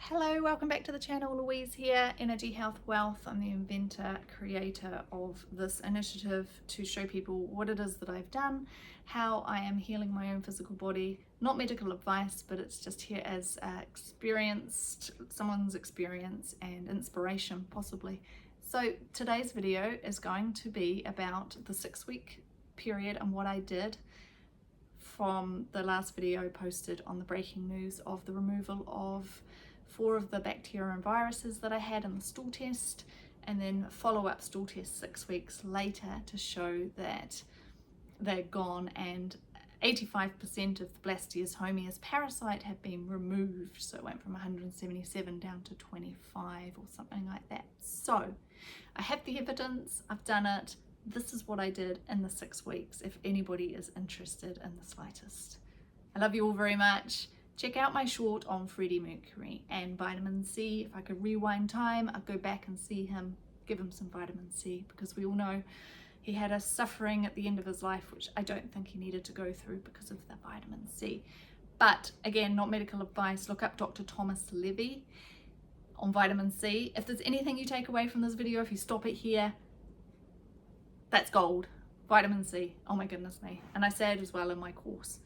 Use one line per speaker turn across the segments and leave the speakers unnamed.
Hello, welcome back to the channel. Louise here, Energy Health Wealth. I'm the inventor, creator of this initiative to show people what it is that I've done, how I am healing my own physical body. Not medical advice, but it's just here as someone's experience and inspiration possibly. So today's video is going to be about the 6-week period and what I did from the last video posted on the breaking news of the removal of 4 of the bacteria and viruses that I had in the stool test, and then follow-up stool test 6 weeks later to show that they're gone and 85% of the Blastias homias parasite have been removed. So it went from 177 down to 25 or something like that. So I have the evidence, I've done it. This is what I did in the 6 weeks if anybody is interested in the slightest. I love you all very much. Check out my short on Freddie Mercury and vitamin C. If I could rewind time, I'd go back and see him, give him some vitamin C, because we all know he had a suffering at the end of his life, which I don't think he needed to go through because of the vitamin C. But again, not medical advice. Look up Dr. Thomas Levy on vitamin C. If there's anything you take away from this video, if you stop it here, that's gold. Vitamin C. Oh my goodness me. And I say it as well in my course.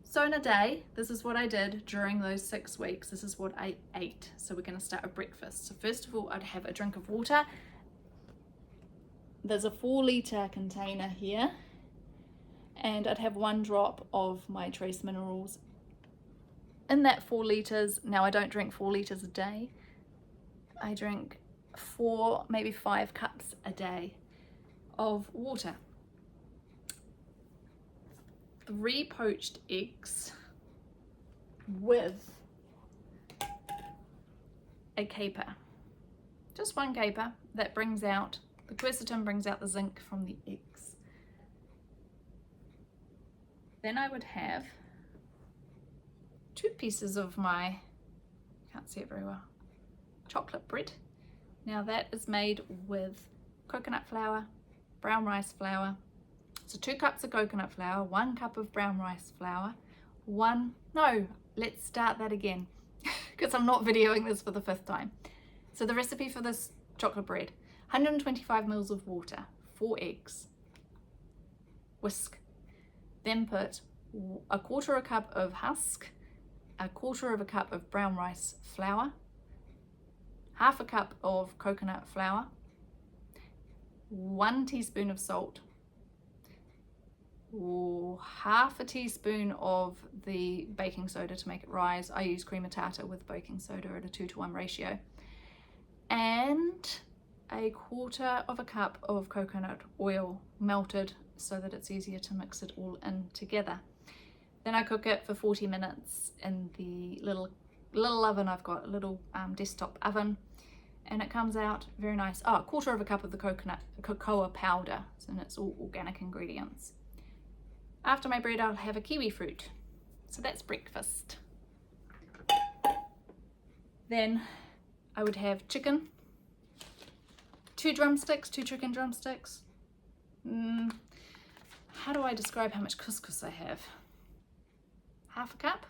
So in a day, this is what I did during those 6 weeks. This is what I ate. So we're going to start with breakfast. So first of all, I'd have a drink of water. There's a 4-litre container here. And I'd have 1 drop of my trace minerals in that 4 litres. Now I don't drink 4 litres a day. I drink 4, maybe 5 cups a day of water. 3 poached eggs with a caper, just 1 caper. That brings out, the quercetin brings out the zinc from the eggs. Then I would have 2 pieces of my, can't see it very well, chocolate bread. Now that is made with coconut flour, brown rice flour. So 2 cups of coconut flour, 1 cup of brown rice flour, let's start that again because I'm not videoing this for the 5th time. So the recipe for this chocolate bread: 125 mils of water, 4 eggs, whisk, then put 1/4 cup of husk, 1/4 cup of brown rice flour, 1/2 cup of coconut flour, 1 teaspoon of salt, or 1/2 teaspoon of the baking soda to make it rise. I use cream of tartar with baking soda at a 2-to-1 ratio, and 1/4 cup of coconut oil melted so that it's easier to mix it all in together. Then I cook it for 40 minutes in the little oven. I've got a little desktop oven, and it comes out very nice. 1/4 cup of the cocoa powder, and it's all organic ingredients. After my bread, I'll have a kiwi fruit. So that's breakfast. Then I would have chicken, 2 chicken drumsticks. How do I describe how much couscous I have? 1/2 cup.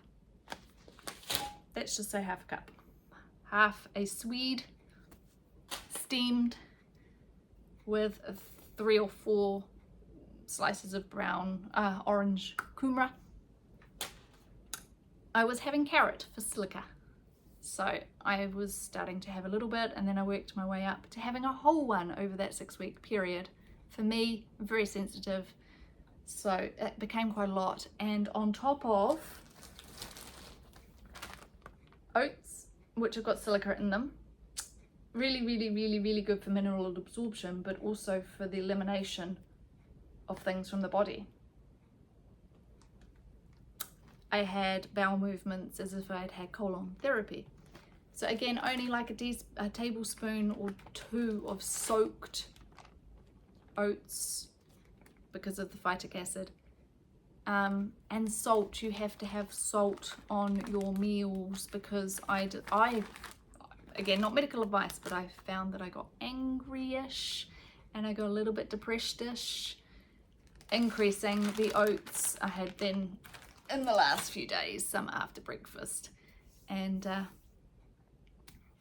Let's just say 1/2 cup. 1/2 a swede, steamed, with 3 or 4 slices of brown orange kumara. I was having carrot for silica, so I was starting to have a little bit, and then I worked my way up to having a whole one over that 6-week period. For me, very sensitive, so it became quite a lot. And on top of oats, which have got silica in them, really good for mineral absorption, but also for the elimination of things from the body. I had bowel movements as if I'd had colon therapy. So again, only like a tablespoon or 2 of soaked oats because of the phytic acid. And salt, you have to have salt on your meals, because again, not medical advice, but I found that I got angry-ish and I got a little bit depressed-ish. Increasing the oats I had then in the last few days, some after breakfast, and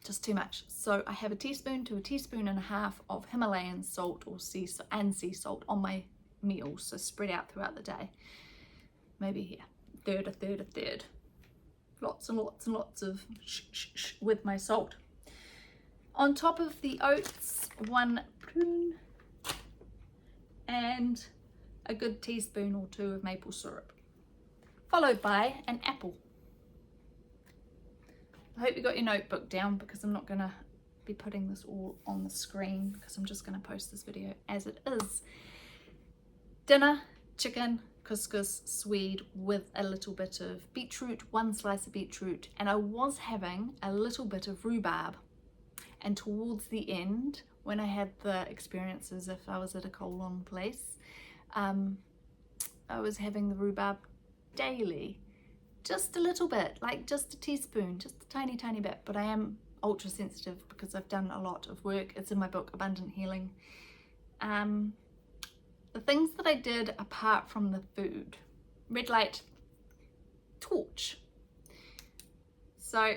just too much. So I have a teaspoon to a teaspoon and a half of Himalayan salt or sea salt on my meals, so spread out throughout the day. Maybe here, a third. Lots and lots and lots of with my salt. On top of the oats, 1 prune and a good teaspoon or 2 of maple syrup, followed by an apple. I hope you got your notebook down, because I'm not going to be putting this all on the screen, because I'm just going to post this video as it is. Dinner, chicken, couscous, swede with a little bit of beetroot, 1 slice of beetroot, and I was having a little bit of rhubarb. And towards the end, when I had the experiences, if I was at a colon place, I was having the rhubarb daily. Just a little bit, like just a teaspoon, just a tiny bit, but I am ultra sensitive because I've done a lot of work. It's in my book, Abundant Healing. The things that I did apart from the food: red light, torch. So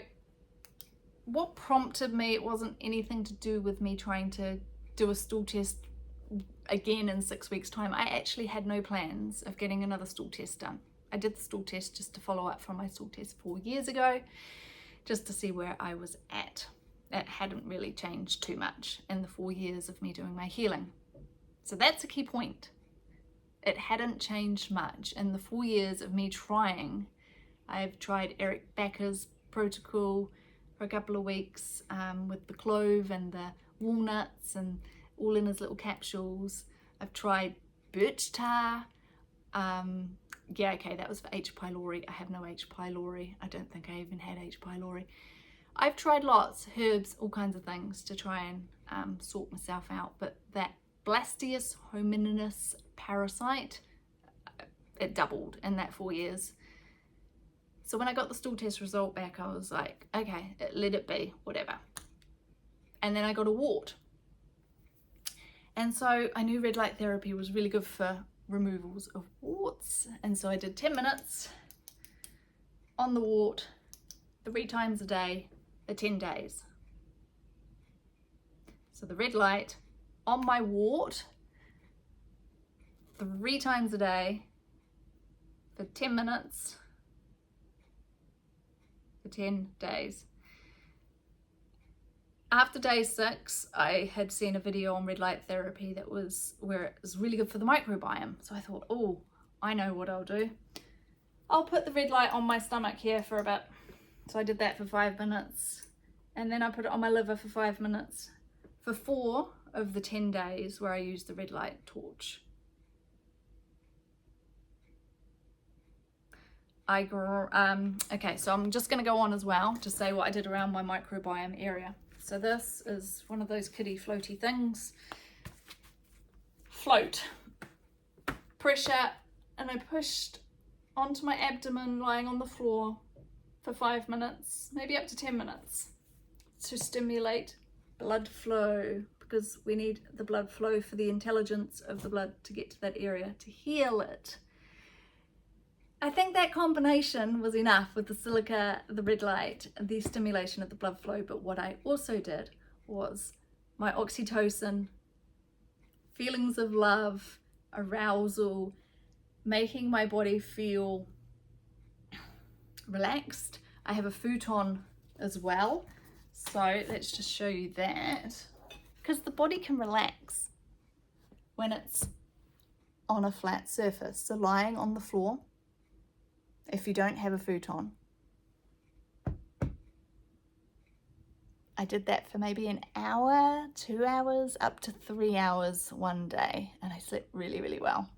what prompted me, it wasn't anything to do with me trying to do a stool test again in 6 weeks' time. I actually had no plans of getting another stool test done. I did the stool test just to follow up from my stool test 4 years ago, just to see where I was at. It hadn't really changed too much in the 4 years of me doing my healing. So that's a key point. It hadn't changed much in the 4 years of me trying. I've tried Eric Becker's protocol for a couple of weeks with the clove and the walnuts and all in his little capsules. I've tried birch tar. Yeah, okay, that was for H. pylori. I have no H. pylori. I don't think I even had H. pylori. I've tried lots, herbs, all kinds of things to try and sort myself out, but that Blastius hominis parasite, it doubled in that 4 years. So when I got the stool test result back, I was like, okay, let it be, whatever. And then I got a wart. And so I knew red light therapy was really good for removals of warts, and so I did 10 minutes on the wart 3 times a day for 10 days. So the red light on my wart 3 times a day for 10 minutes for 10 days. After day 6, I had seen a video on red light therapy that was where it was really good for the microbiome. So I thought, oh, I know what I'll do. I'll put the red light on my stomach here for about, so I did that for 5 minutes. And then I put it on my liver for 5 minutes for 4 of the 10 days where I used the red light torch. Okay, so I'm just going to go on as well to say what I did around my microbiome area. So this is one of those kiddie floaty things. Float. Pressure, and I pushed onto my abdomen lying on the floor for 5 minutes, maybe up to 10 minutes, to stimulate blood flow, because we need the blood flow for the intelligence of the blood to get to that area to heal it. I think that combination was enough with the silica, the red light, the stimulation of the blood flow. But what I also did was my oxytocin, feelings of love, arousal, making my body feel relaxed. I have a futon as well. So let's just show you that, because the body can relax when it's on a flat surface. So lying on the floor, if you don't have a futon. I did that for maybe an hour, 2 hours, up to 3 hours one day, and I slept really, really well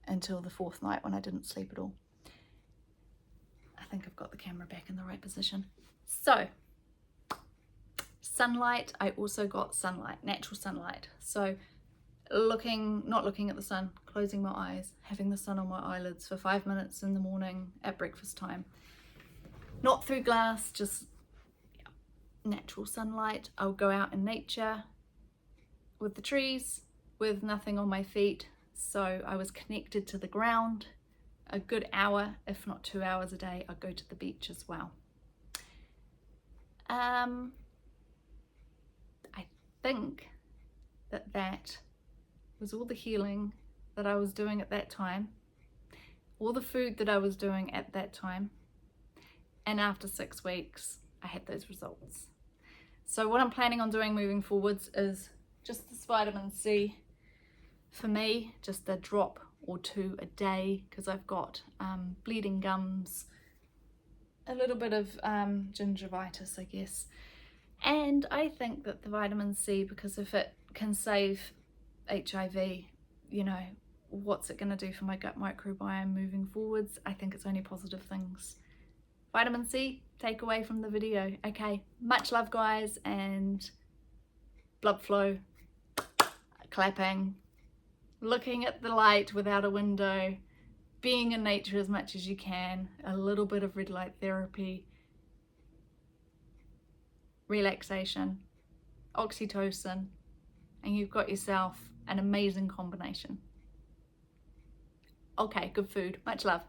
until the 4th night when I didn't sleep at all. I think I've got the camera back in the right position. So, sunlight, I also got sunlight, natural sunlight. So not looking at the sun, closing my eyes, having the sun on my eyelids for 5 minutes in the morning at breakfast time. Not through glass, just natural sunlight. I'll go out in nature with the trees, with nothing on my feet. So I was connected to the ground a good hour, if not 2 hours a day. I'll go to the beach as well. I think that was all the healing that I was doing at that time, all the food that I was doing at that time, and after 6 weeks I had those results. So what I'm planning on doing moving forwards is just this vitamin C. For me, just a drop or 2 a day, because I've got bleeding gums, a little bit of gingivitis, I guess. And I think that the vitamin C, because if it can save HIV, you know, what's it going to do for my gut microbiome moving forwards? I think it's only positive things. Vitamin C, take away from the video. Okay, much love guys, and blood flow, clapping, looking at the light without a window, being in nature as much as you can, a little bit of red light therapy, relaxation, oxytocin, and you've got yourself an amazing combination. Okay, good food. Much love.